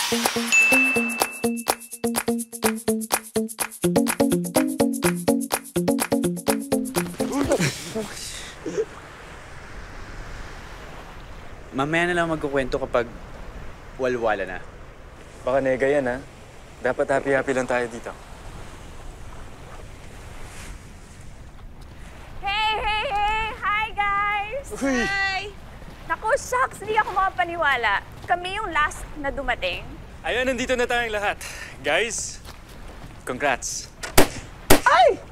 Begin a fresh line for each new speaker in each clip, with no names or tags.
Mamaya na lang magkukwento kapag walwala na.
Baka nega yan, ha? Dapat happy-happy lang tayo dito.
Hey! Hi, guys!
Uy!
Hi! Naku, shucks! Hindi ako makapaniwala. Kami yung last na dumating.
Ayun, nandito na tayong lahat. Guys, congrats.
Ay!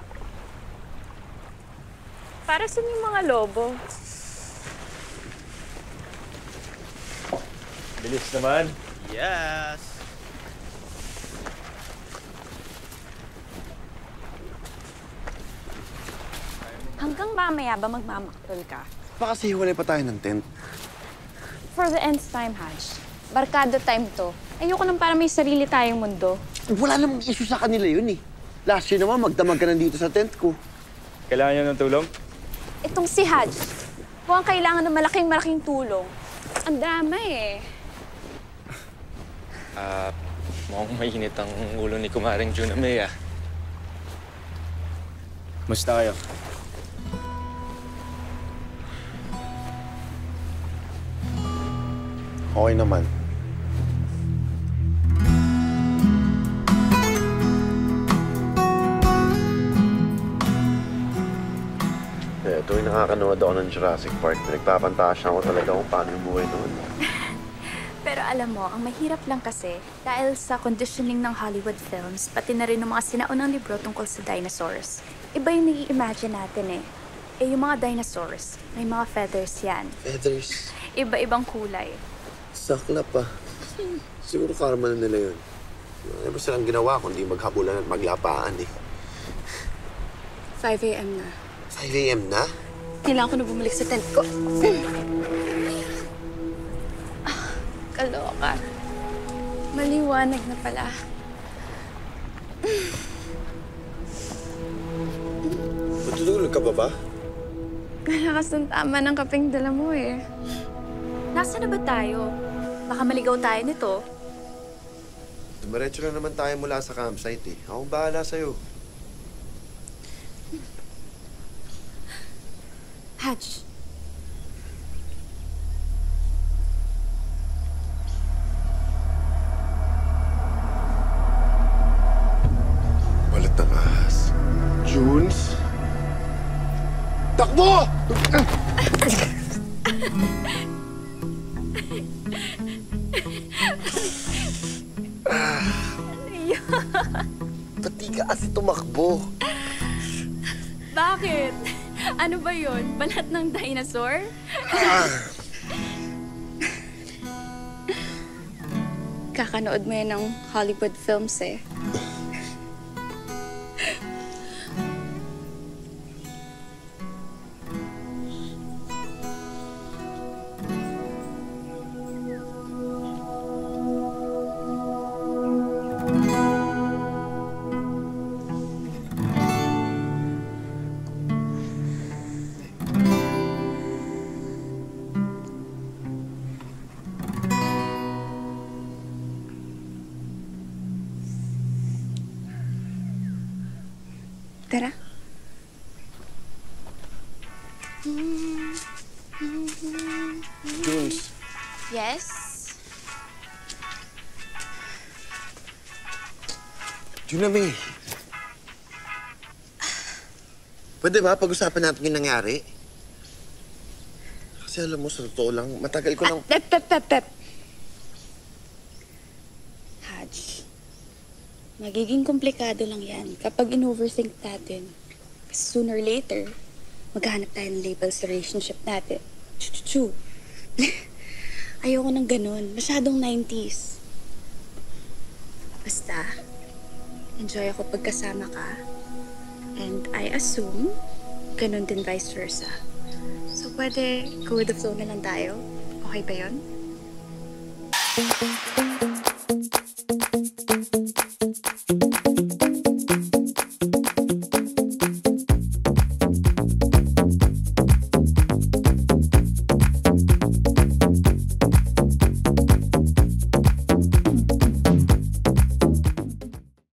Para sa yung mga lobo.
Bilis naman.
Yes!
Hanggang mamaya ba magmamaktol ka?
Baka kasi hiwalay pa tayo ng tent.
For the nth time, Haj. Barkada time to. Ayoko nang para may sarili tayong mundo.
Wala namang issue sa kanila yun eh. Last year naman, magdamag ka nandito sa tent ko.
Kailangan niyo ng tulong?
Itong si Haj, mukhang kailangan ng malaking tulong. Ang drama eh.
Mukhang mainit ang ulo ni Kumaring Junamay, ah. Musta kayo?
Okay naman. Tuwing nakakanood ako ng Jurassic Park, nagpapantasya ako talaga kung paano yung buhay doon.
Pero alam mo, ang mahirap lang kasi, dahil sa conditioning ng Hollywood films, pati na rin ng mga sinaunang libro tungkol sa dinosaurs, iba yung nai-imagine natin eh. Eh, yung mga dinosaurs, may mga feathers yan.
Feathers?
Iba-ibang kulay.
Saklap pa. Siguro karma na nila yun. Ano ba silang ginawa kundi maghabulan at maglapaan eh.
5 a.m. na.
5 a.m. na?
Kailangan ko na bumalik sa tent ko. Kaloka. Maliwanag na pala.
Matutulog ka ba ba?
Kalakas ng tama ng kapeng dala mo eh. Nasaan na ba tayo? Baka maligaw tayo nito.
Dumiretso na naman tayo mula sa campsite eh. Akong bahala sa'yo.
Haj.
Walat ng ahas. Junes? Takbo! Pati ka kasi tumakbo.
Bakit? Ano ba yun? Balat ng dinosaur? Kakanood mo yun ng Hollywood films eh. Tara.
Junes,
Yes?
Junamay. Pwede ba pag-usapan natin yung nangyari? Kasi alam mo, sa totoo lang, matagal ko nang...
Pep. Haj, magiging komplikado lang yan kapag in-overthink natin. Kasi sooner or later, maghahanap tayo ng label sa relationship natin. Chu. Ayoko ng ganun. Masyadong 90s. Basta, enjoy ako pagkasama ka. And I assume, ganun din vice versa. So, pwede go with the flow na lang tayo? Okay ba yun?